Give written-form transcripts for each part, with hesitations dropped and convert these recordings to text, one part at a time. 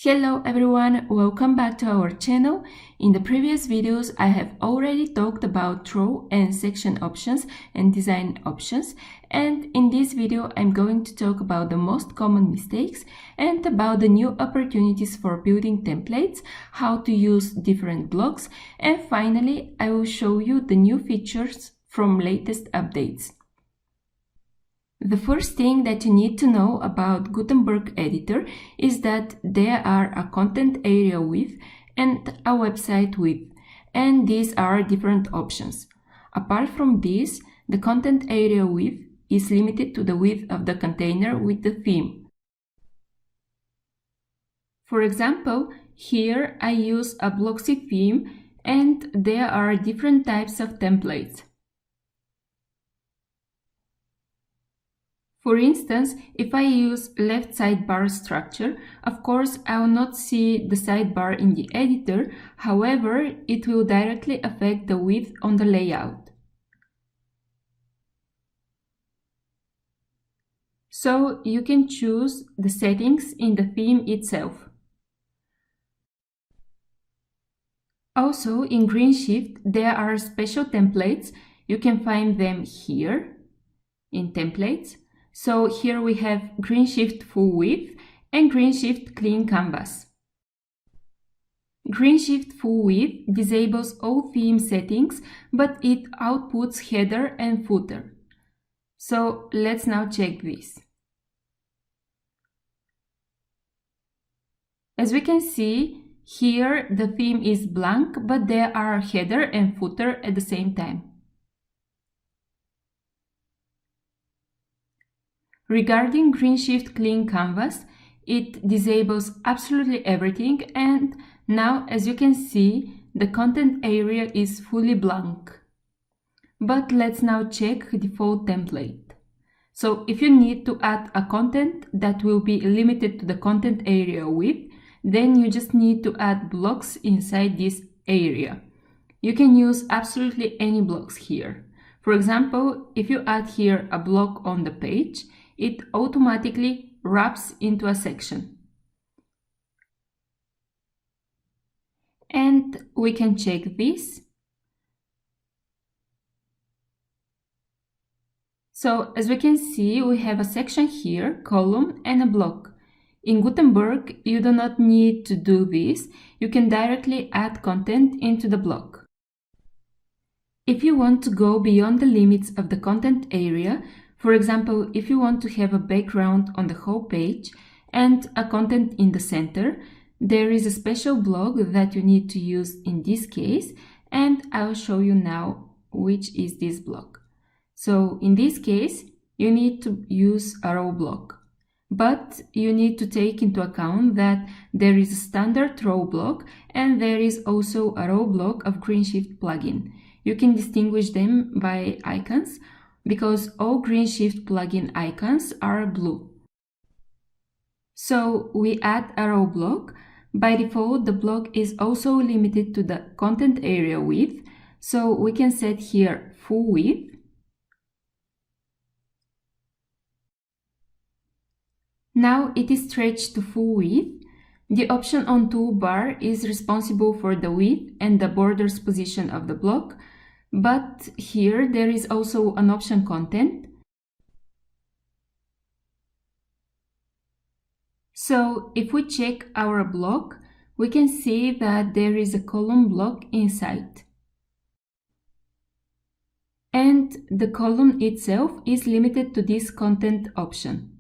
Hello everyone, welcome back to our channel. In the previous videos I have already talked about row and section options and design options, and in this video I'm going to talk about the most common mistakes and about the new opportunities for building templates, how to use different blocks, and finally I will show you the new features from latest updates. The first thing that you need to know about Gutenberg Editor is that there are a content area width and a website width, and these are different options. Apart from this, the content area width is limited to the width of the container with the theme. For example, here I use a Blocksy theme and there are different types of templates. For instance, if I use left sidebar structure, of course I will not see the sidebar in the editor, however, it will directly affect the width on the layout. So you can choose the settings in the theme itself. Also, in Greenshift, there are special templates. You can find them here in Templates. So here we have Greenshift Full Width and Greenshift Clean Canvas. Greenshift Full Width disables all theme settings, but it outputs header and footer. So let's now check this. As we can see, here the theme is blank, but there are header and footer at the same time. Regarding Greenshift Clean Canvas, it disables absolutely everything, and now as you can see, the content area is fully blank. But let's now check default template. So if you need to add a content that will be limited to the content area width, then you just need to add blocks inside this area. You can use absolutely any blocks here. For example, if you add here a block on the page, it automatically wraps into a section. And we can check this. So as we can see, we have a section here, column, and a block. In Gutenberg, you do not need to do this. You can directly add content into the block. If you want to go beyond the limits of the content area, for example, if you want to have a background on the whole page and a content in the center, there is a special block that you need to use in this case, and I'll show you now which is this block. So in this case, you need to use a row block, but you need to take into account that there is a standard row block and there is also a row block of Greenshift plugin. You can distinguish them by icons, because all Greenshift plugin icons are blue. So we add a row block. By default, the block is also limited to the content area width, so we can set here full width. Now it is stretched to full width. The option on toolbar is responsible for the width and the borders position of the block. But here there is also an option content. So if we check our block, we can see that there is a column block inside. And the column itself is limited to this content option.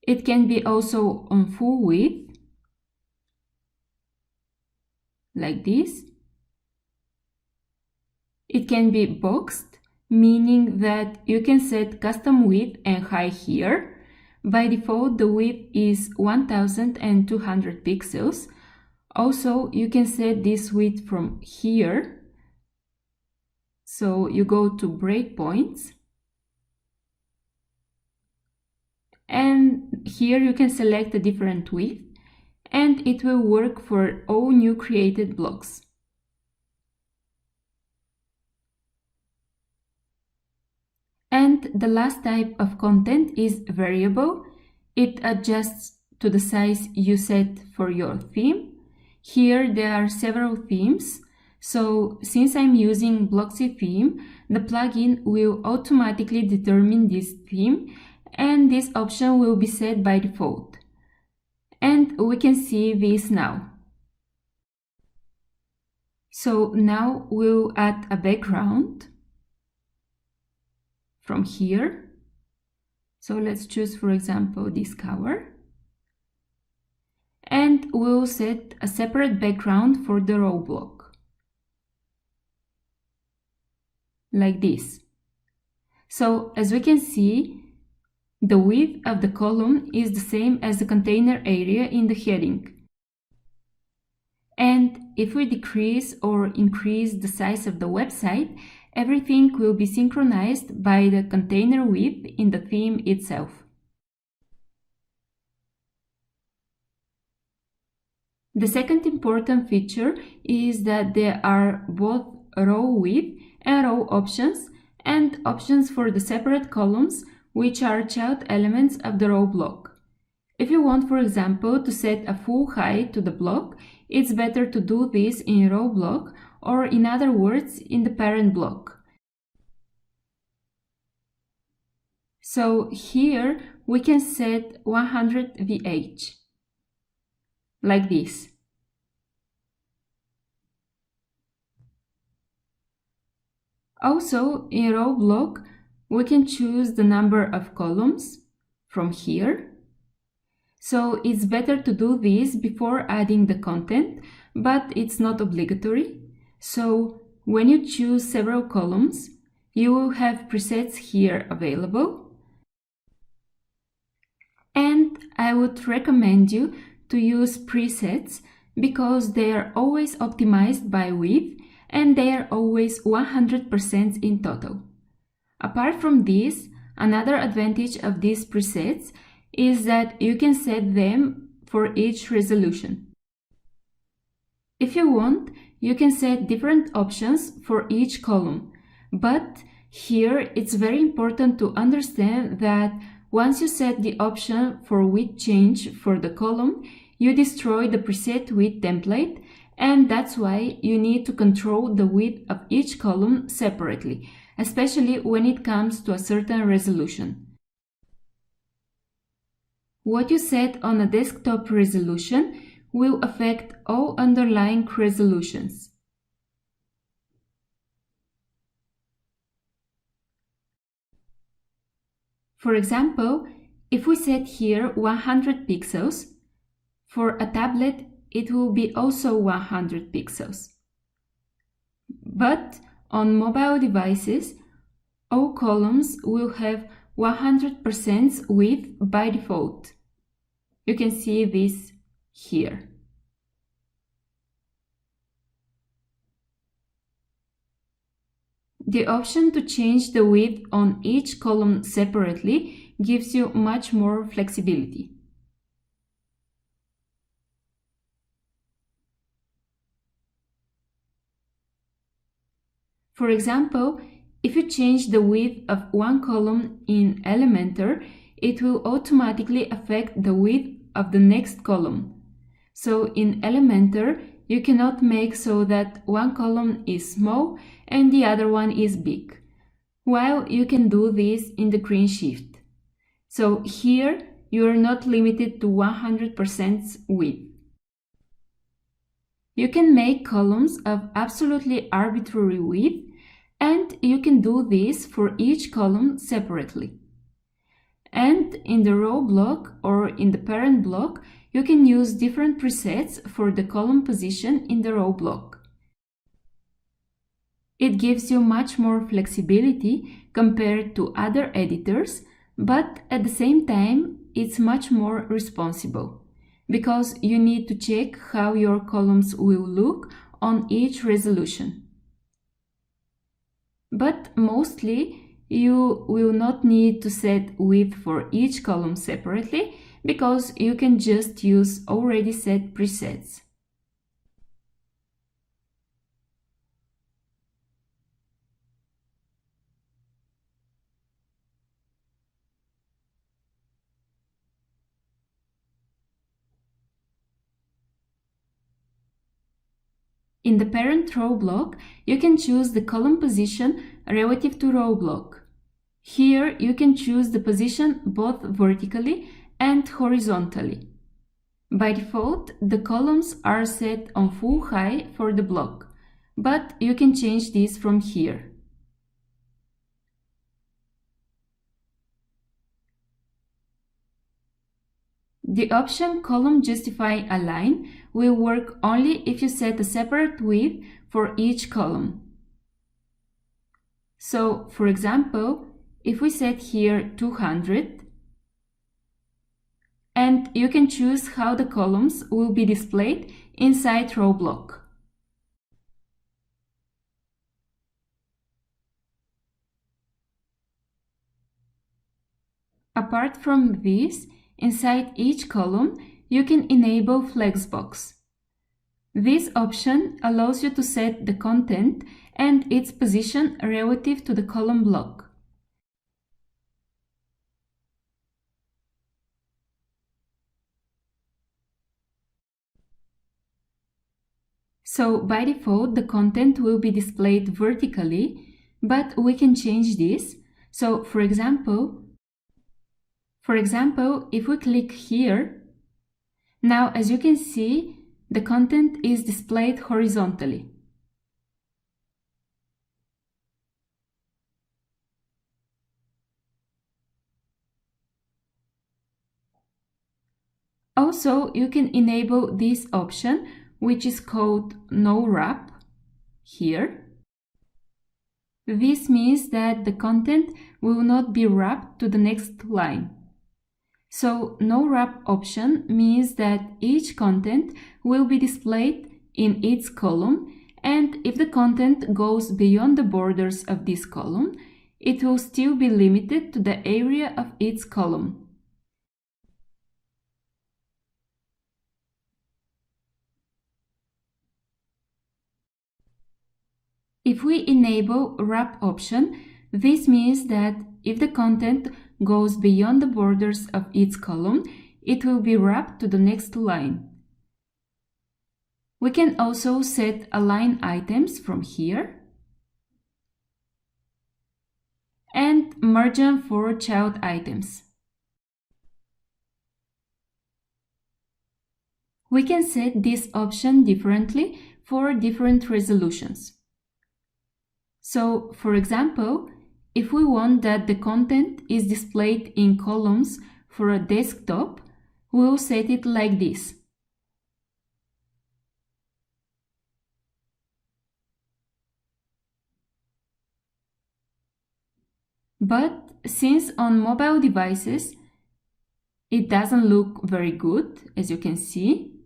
It can be also on full width, like this. It can be boxed, meaning that you can set custom width and height here. By default, the width is 1200 pixels. Also, you can set this width from here. So you go to breakpoints. And here you can select a different width, and it will work for all new created blocks. And the last type of content is variable, It adjusts to the size you set for your theme. Here there are several themes, so since I'm using Blocksy theme, the plugin will automatically determine this theme, and this option will be set by default. And we can see this now. So now we'll add a background from here. So let's choose, for example, this color. And we'll set a separate background for the row block. Like this. So as we can see, the width of the column is the same as the container area in the heading. And if we decrease or increase the size of the website, everything will be synchronized by the container width in the theme itself. The second important feature is that there are both row width and row options, and options for the separate columns, which are child elements of the row block. If you want, for example, to set a full height to the block, it's better to do this in row block, or in other words, in the parent block. So here we can set 100 VH, like this. Also, in row block, we can choose the number of columns from here. So it's better to do this before adding the content, but it's not obligatory. So when you choose several columns, you will have presets here available. And I would recommend you to use presets because they are always optimized by width and they are always 100% in total. Apart from this, another advantage of these presets is that you can set them for each resolution. If you want, you can set different options for each column, but here it's very important to understand that once you set the option for width change for the column, you destroy the preset width template, and that's why you need to control the width of each column separately, especially when it comes to a certain resolution. What you set on a desktop resolution will affect all underlying resolutions. For example, if we set here 100 pixels, for a tablet it will be also 100 pixels. But on mobile devices, all columns will have 100% width by default. You can see this here. The option to change the width on each column separately gives you much more flexibility. For example, if you change the width of one column in Elementor, it will automatically affect the width of the next column. So in Elementor, you cannot make so that one column is small and the other one is big, while you can do this in the Greenshift. So here you are not limited to 100% width. You can make columns of absolutely arbitrary width, and you can do this for each column separately. And in the row block or in the parent block, you can use different presets for the column position in the row block. It gives you much more flexibility compared to other editors, but at the same time, it's much more responsible, because you need to check how your columns will look on each resolution. But mostly, you will not need to set width for each column separately, because you can just use already set presets. In the parent row block, you can choose the column position relative to row block. Here you can choose the position both vertically and horizontally. By default, the columns are set on full height for the block, but you can change this from here. The option Column Justify Align will work only if you set a separate width for each column. So, for example, if we set here 200, and you can choose how the columns will be displayed inside row block. Apart from this, inside each column, you can enable Flexbox. This option allows you to set the content and its position relative to the column block. So by default, the content will be displayed vertically, but we can change this. So for example, if we click here, now as you can see, the content is displayed horizontally. Also, you can enable this option, which is called No Wrap, here. This means that the content will not be wrapped to the next line. So, No Wrap option means that each content will be displayed in its column, and if the content goes beyond the borders of this column, it will still be limited to the area of its column. If we enable Wrap option, this means that if the content goes beyond the borders of its column, it will be wrapped to the next line. We can also set Align Items from here and Margin for Child Items. We can set this option differently for different resolutions. So, for example, if we want that the content is displayed in columns for a desktop, we'll set it like this. But since on mobile devices it doesn't look very good, as you can see,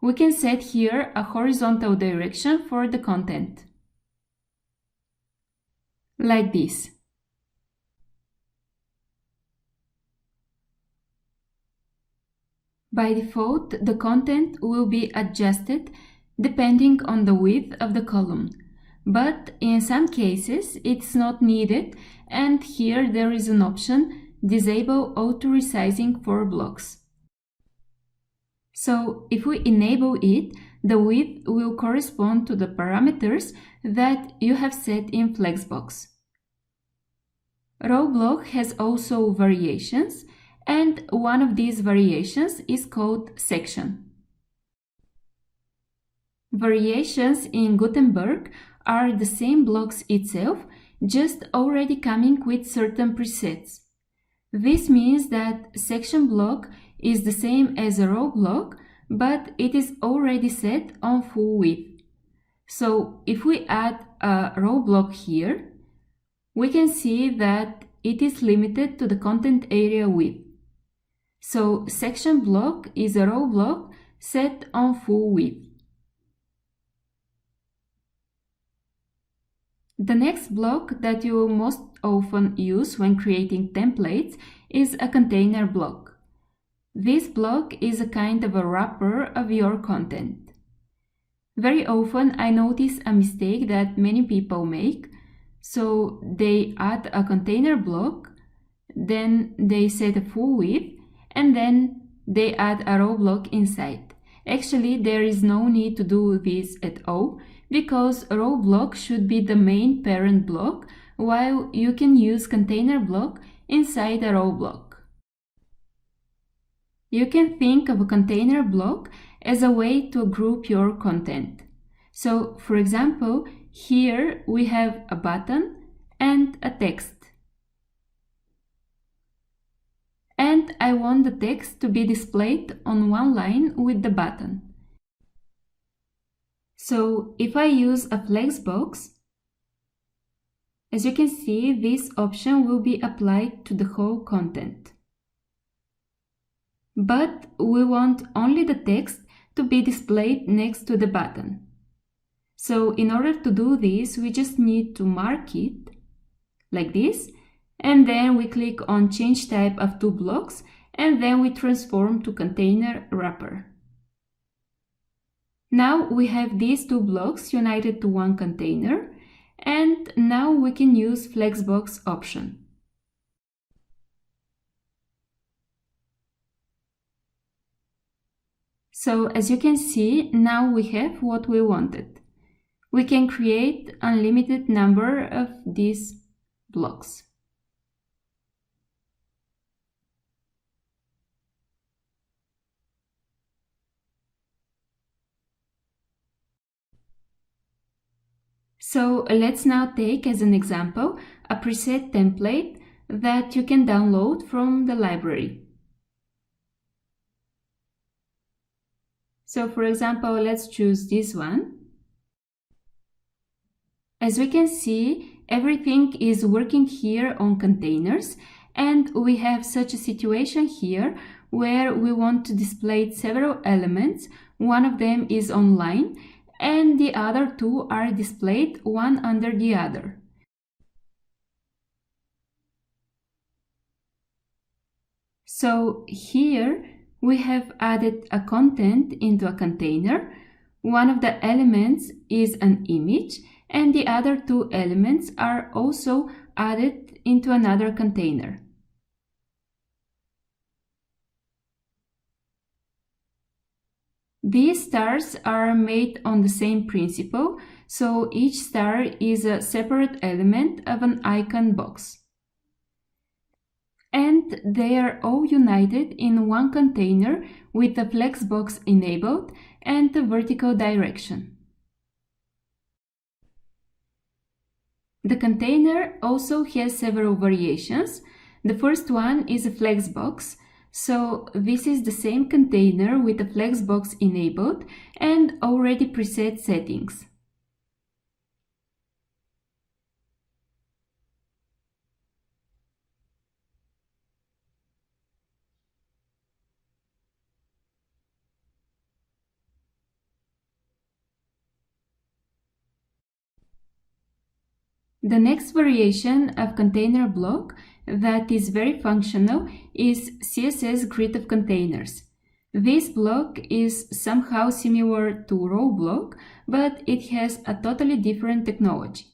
we can set here a horizontal direction for the content. Like this. By default, the content will be adjusted depending on the width of the column, but in some cases it's not needed, and here there is an option, Disable Auto Resizing for blocks. So if we enable it, the width will correspond to the parameters that you have set in Flexbox. Row block has also variations, and one of these variations is called section. Variations in Gutenberg are the same blocks itself, just already coming with certain presets. This means that section block is the same as a row block, but it is already set on full width. So if we add a row block here, we can see that it is limited to the content area width. So section block is a row block set on full width. The next block that you will most often use when creating templates is a container block. This block is a kind of a wrapper of your content. Very often I notice a mistake that many people make. So they add a container block, then they set a full width, and then they add a row block inside. Actually, there is no need to do this at all, because row block should be the main parent block, while you can use container block inside a row block. You can think of a container block as a way to group your content. So, for example, here we have a button and a text. And I want the text to be displayed on one line with the button. So if I use a Flexbox, as you can see, this option will be applied to the whole content. But we want only the text to be displayed next to the button. So in order to do this, we just need to mark it like this, and then we click on Change Type of two blocks, and then we transform to Container Wrapper. Now we have these two blocks united to one container, and now we can use Flexbox option. So as you can see, now we have what we wanted. We can create unlimited number of these blocks. So let's now take as an example a preset template that you can download from the library. So for example, let's choose this one. As we can see, everything is working here on containers, and we have such a situation here where we want to display several elements. One of them is online, and the other two are displayed one under the other. So here we have added a content into a container. One of the elements is an image, and the other two elements are also added into another container. These stars are made on the same principle, so each star is a separate element of an icon box. And they are all united in one container with the Flexbox enabled and the vertical direction. The container also has several variations. The first one is a Flexbox. So this is the same container with the Flexbox enabled and already preset settings. The next variation of container block that is very functional is Css Grid of Containers. This block is somehow similar to row block, but it has a totally different technology.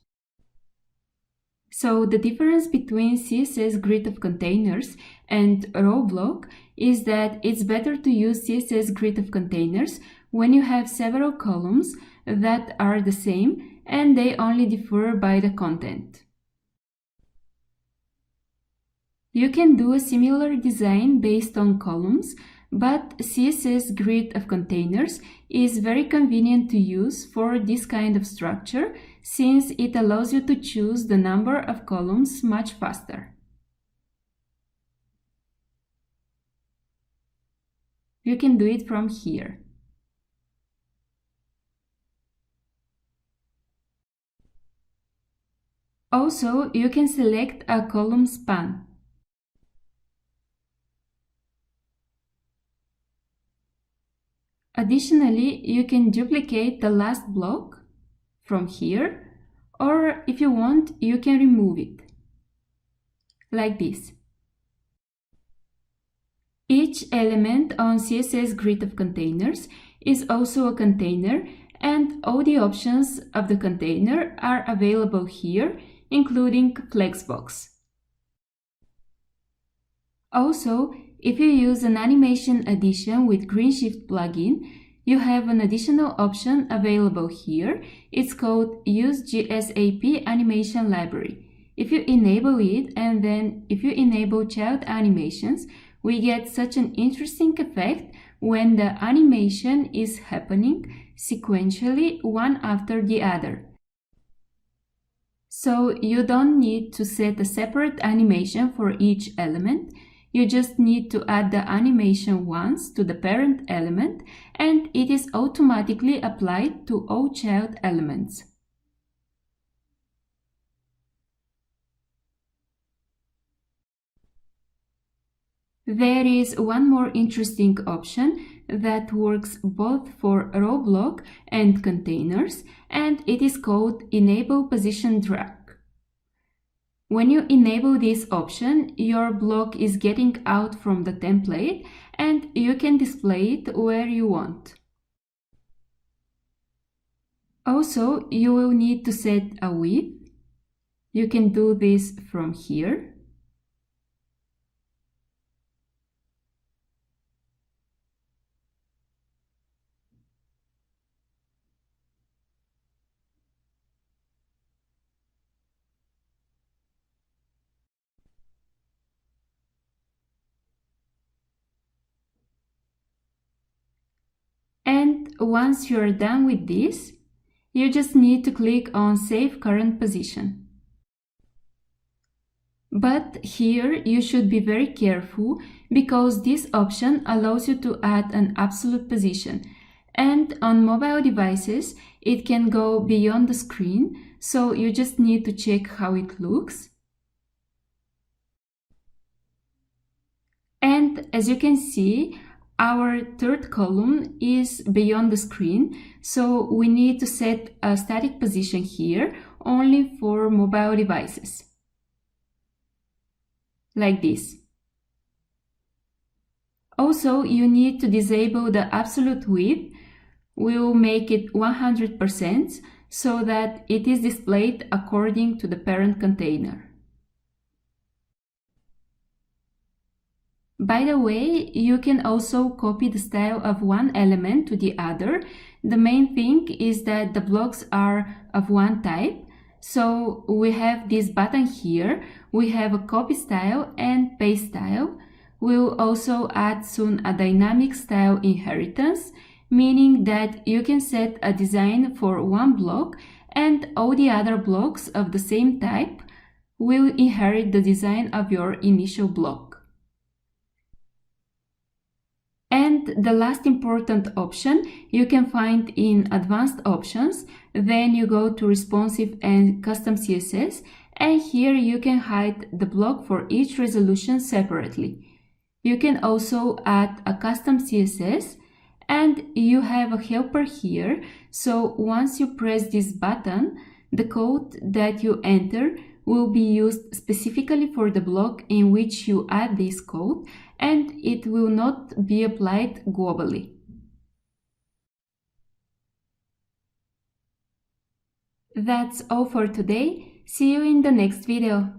So the difference between Css Grid of Containers and row block is that it's better to use Css Grid of Containers when you have several columns that are the same and they only differ by the content. You can do a similar design based on columns, but Css Grid of Containers is very convenient to use for this kind of structure since it allows you to choose the number of columns much faster. You can do it from here. Also, you can select a column span. Additionally, you can duplicate the last block from here, or if you want, you can remove it, like this. Each element on Css Grid of Containers is also a container, and all the options of the container are available here, including Flexbox. Also, if you use an animation edition with Greenshift plugin, you have an additional option available here. It's called Use Gsap Animation Library. If you enable it, and then if you enable child animations, we get such an interesting effect when the animation is happening sequentially one after the other. So you don't need to set a separate animation for each element. You just need to add the animation once to the parent element, and it is automatically applied to all child elements. There is one more interesting option that works both for raw block and containers, and it is called Enable Position Drag. When you enable this option, your block is getting out from the template and you can display it where you want. Also, you will need to set a width. You can do this from here. And once you are done with this, you just need to click on Save Current Position. But here you should be very careful because this option allows you to add an absolute position. And on mobile devices, it can go beyond the screen, so you just need to check how it looks. And as you can see, our third column is beyond the screen, so we need to set a static position here only for mobile devices. Like this. Also, you need to disable the absolute width. We'll make it 100% so that it is displayed according to the parent container. By the way, you can also copy the style of one element to the other. The main thing is that the blocks are of one type. So we have this button here. We have a copy style and paste style. We'll also add soon a dynamic style inheritance, meaning that you can set a design for one block and all the other blocks of the same type will inherit the design of your initial block. And the last important option you can find in Advanced Options. Then you go to Responsive and Custom CSS, and here you can hide the block for each resolution separately. You can also add a custom CSS, and you have a helper here. So once you press this button, the code that you enter will be used specifically for the block in which you add this code, and it will not be applied globally. That's all for today. See you in the next video.